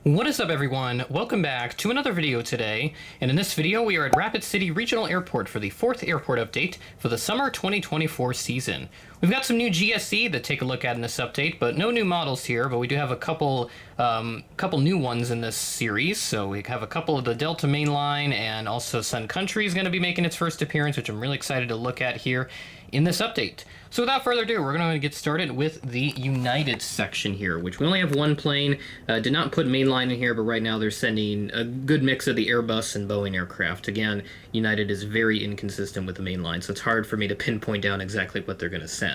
What is up, everyone? Welcome back to another video today, and in this video we are at Rapid City Regional Airport for the 4th airport update for the summer 2024 season. We've got some new GSE to take a look at in this update, but no new models here, but we do have a couple new ones in this series. So we have a couple of the Delta Mainline, and also Sun Country is going to be making its first appearance, which I'm really excited to look at here in this update. So without further ado, we're going to get started with the United section here, which we only have one plane. Did not put Mainline in here, but right now they're sending a good mix of the Airbus and Boeing aircraft. Again, United is very inconsistent with the Mainline, so it's hard for me to pinpoint down exactly what they're going to send.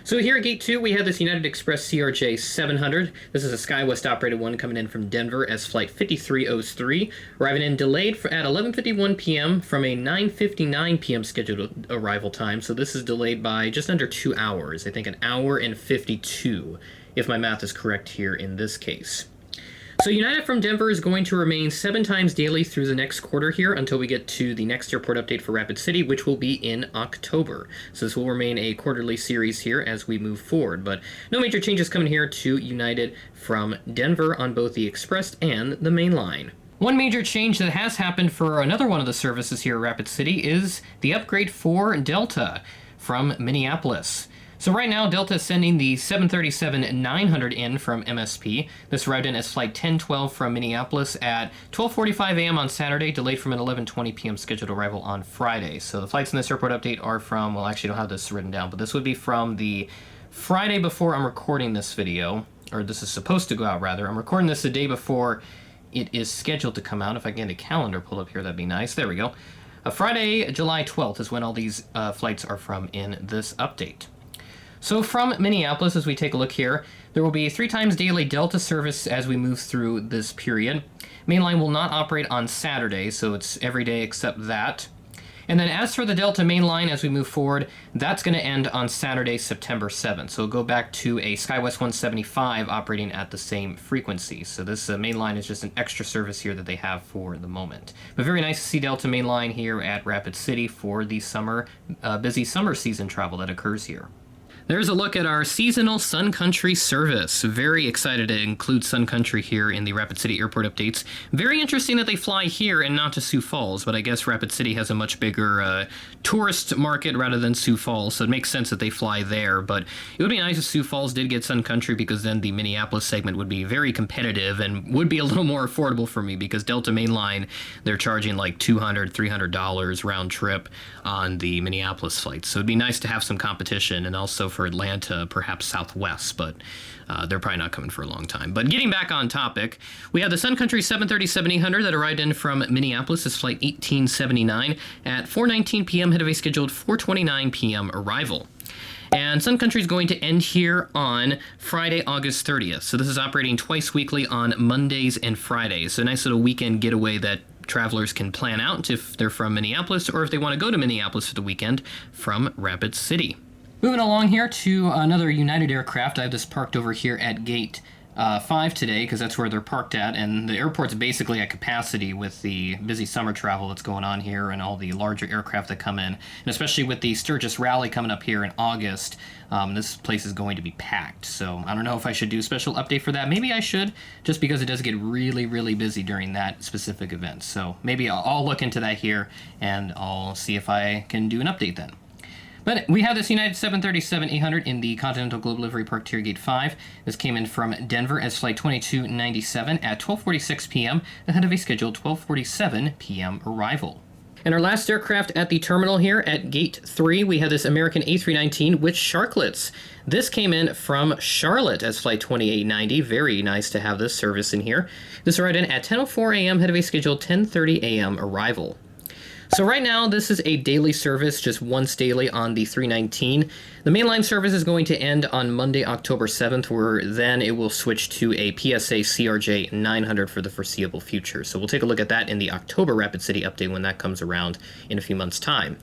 So here at Gate 2, we have this United Express CRJ 700. This is a SkyWest operated one coming in from Denver as flight 5303, arriving in delayed at 11:51 p.m. from a 9:59 p.m. scheduled arrival time. So this is delayed by just under 2 hours. I think an hour and 52, if my math is correct here in this case. So United from Denver is going to remain 7 times daily through the next quarter here until we get to the next airport update for Rapid City, which will be in October. So this will remain a quarterly series here as we move forward, but no major changes coming here to United from Denver on both the Express and the Mainline. One major change that has happened for another one of the services here at Rapid City is the upgrade for Delta from Minneapolis. So right now, Delta is sending the 737-900 in from MSP. This arrived in as flight 1012 from Minneapolis at 12:45 a.m. on Saturday, delayed from an 11:20 p.m. scheduled arrival on Friday. So the flights in this airport update are from, well, I actually don't have this written down, but this would be from the Friday before I'm recording this video, or this is supposed to go out, rather. I'm recording this the day before it is scheduled to come out. If I can get a calendar pulled up here, that'd be nice. There we go. Friday, July 12th is when all these flights are from in this update. So from Minneapolis, as we take a look here, there will be 3 times daily Delta service as we move through this period. Mainline will not operate on Saturday, so it's every day except that. And then as for the Delta Mainline, as we move forward, that's going to end on Saturday, September 7th. So we'll go back to a SkyWest 175 operating at the same frequency. So this Mainline is just an extra service here that they have for the moment. But very nice to see Delta Mainline here at Rapid City for the summer, busy summer season travel that occurs here. There's a look at our seasonal Sun Country service. Very excited to include Sun Country here in the Rapid City Airport updates. Very interesting that they fly here and not to Sioux Falls, but I guess Rapid City has a much bigger tourist market rather than Sioux Falls, so it makes sense that they fly there. But it would be nice if Sioux Falls did get Sun Country, because then the Minneapolis segment would be very competitive and would be a little more affordable for me, because Delta Mainline, they're charging like $200, $300 round trip on the Minneapolis flights. So it'd be nice to have some competition, and also for Atlanta, perhaps Southwest, but they're probably not coming for a long time. But getting back on topic, we have the Sun Country 737-800 that arrived in from Minneapolis as flight 1879 at 4:19 p.m. ahead of a scheduled 4:29 p.m. arrival. And Sun Country is going to end here on Friday, August 30th. So this is operating twice weekly on Mondays and Fridays. So a nice little weekend getaway that travelers can plan out if they're from Minneapolis, or if they want to go to Minneapolis for the weekend from Rapid City. Moving along here to another United aircraft. I have this parked over here at Gate 5 today, because that's where they're parked at, and the airport's basically at capacity with the busy summer travel that's going on here and all the larger aircraft that come in, and especially with the Sturgis Rally coming up here in August. This place is going to be packed, so I don't know if I should do a special update for that. Maybe I should, just because it does get really, really busy during that specific event. So maybe I'll look into that here, and I'll see if I can do an update then. But we have this United 737-800 in the Continental Global Livery Park Tier Gate 5. This came in from Denver as flight 2297 at 12:46 p.m. ahead of a scheduled 12:47 p.m. arrival. And our last aircraft at the terminal here at Gate 3, we have this American A319 with Sharklets. This came in from Charlotte as flight 2890. Very nice to have this service in here. This arrived in at 10:04 a.m. ahead of a scheduled 10:30 a.m. arrival. So right now, this is a daily service, just once daily on the 319. The mainline service is going to end on Monday, October 7th, where then it will switch to a PSA CRJ 900 for the foreseeable future. So we'll take a look at that in the October Rapid City update when that comes around in a few months' time.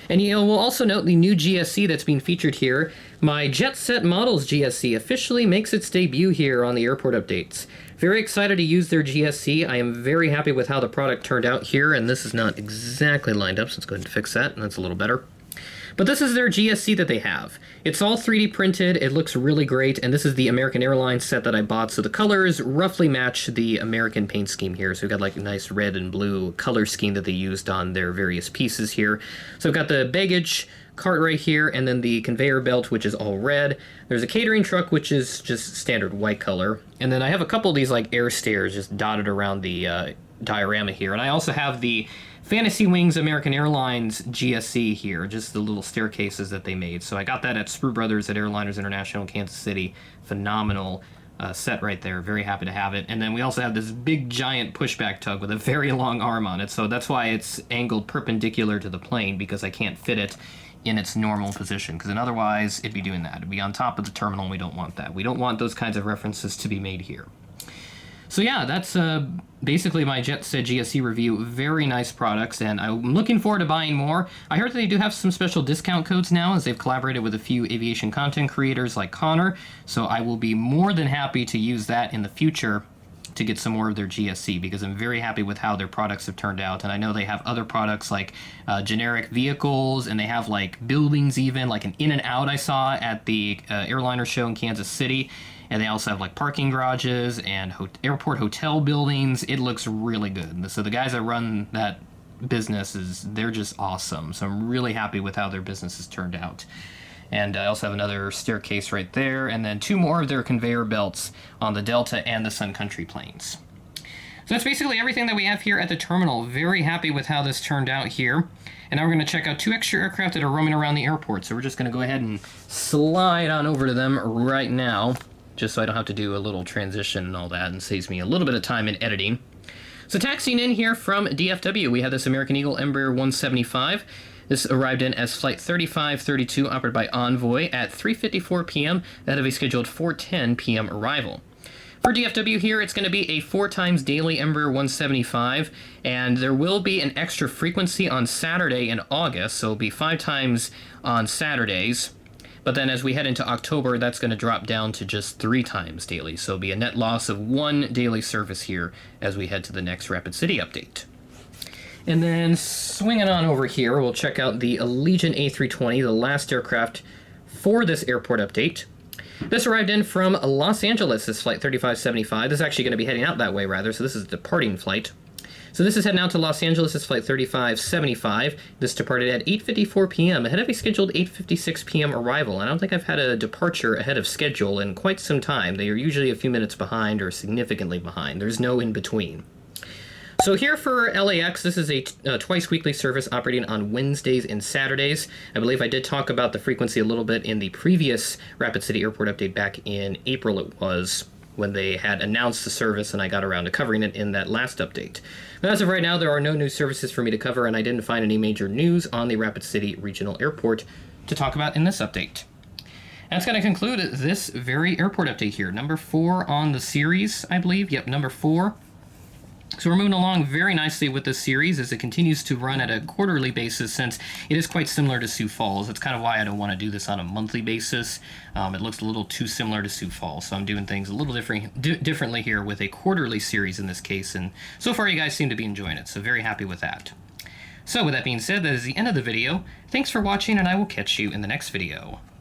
And we'll also note the new GSE that's being featured here. My Jet Set Models GSE officially makes its debut here on the airport updates. Very excited to use their GSE. I am very happy with how the product turned out here, and this is not exactly lined up, so let's go ahead and fix that, and that's a little better. But this is their GSC that they have. It's all 3D printed, it looks really great, and this is the American Airlines set that I bought, so the colors roughly match the American paint scheme here. So we've got like a nice red and blue color scheme that they used on their various pieces here. So I've got the baggage cart right here, and then the conveyor belt, which is all red. There's a catering truck, which is just standard white color. And then I have a couple of these like air stairs just dotted around the diorama here. And I also have the Fantasy Wings American Airlines GSC here, just the little staircases that they made. So I got that at Sprue Brothers at Airliners International in Kansas City. Phenomenal set right there. Very happy to have it. And then we also have this big giant pushback tug with a very long arm on it. So that's why it's angled perpendicular to the plane, because I can't fit it in its normal position, because otherwise it'd be doing that. It'd be on top of the terminal, and we don't want that. We don't want those kinds of references to be made here. So yeah, that's basically my Jetset GSC review. Very nice products, and I'm looking forward to buying more. I heard that they do have some special discount codes now, as they've collaborated with a few aviation content creators like Connor, so I will be more than happy to use that in the future to get some more of their GSC, because I'm very happy with how their products have turned out. And I know they have other products like generic vehicles, and they have like buildings, even like an In-N-Out I saw at the airliner show in Kansas City. And they also have like parking garages and airport hotel buildings. It looks really good. So the guys that run that business, they're just awesome. So I'm really happy with how their business has turned out. And I also have another staircase right there, and then 2 more of their conveyor belts on the Delta and the Sun Country planes. So that's basically everything that we have here at the terminal. Very happy with how this turned out here. And now we're going to check out 2 extra aircraft that are roaming around the airport. So we're just going to go ahead and slide on over to them right now, just so I don't have to do a little transition and all that, and saves me a little bit of time in editing. So taxiing in here from DFW, we have this American Eagle Embraer 175. This arrived in as Flight 3532, operated by Envoy at 3:54 p.m. ahead of a scheduled 4:10 p.m. arrival. For DFW here, it's going to be a 4 times daily Embraer 175, and there will be an extra frequency on Saturday in August, so it'll be 5 times on Saturdays. But then as we head into October, that's going to drop down to just 3 times daily, so it'll be a net loss of 1 daily service here as we head to the next Rapid City update. And then swinging on over here, we'll check out the Allegiant A320, the last aircraft for this airport update. This arrived in from Los Angeles, this Flight 3575. This is actually going to be heading out that way, rather, so this is a departing flight. So this is heading out to Los Angeles, this Flight 3575. This departed at 8:54 p.m. ahead of a scheduled 8:56 p.m. arrival. I don't think I've had a departure ahead of schedule in quite some time. They are usually a few minutes behind or significantly behind. There's no in between. So here for LAX, this is a twice weekly service operating on Wednesdays and Saturdays. I believe I did talk about the frequency a little bit in the previous Rapid City Airport update back in April it was, when they had announced the service, and I got around to covering it in that last update. But as of right now, there are no new services for me to cover, and I didn't find any major news on the Rapid City Regional Airport to talk about in this update. That's going to conclude this very airport update here. Number 4 on the series, I believe. Yep, number 4. So we're moving along very nicely with this series as it continues to run at a quarterly basis, since it is quite similar to Sioux Falls. That's kind of why I don't want to do this on a monthly basis. It looks a little too similar to Sioux Falls, so I'm doing things a little differently here with a quarterly series in this case, and so far you guys seem to be enjoying it, so very happy with that. So with that being said, that is the end of the video. Thanks for watching, and I will catch you in the next video.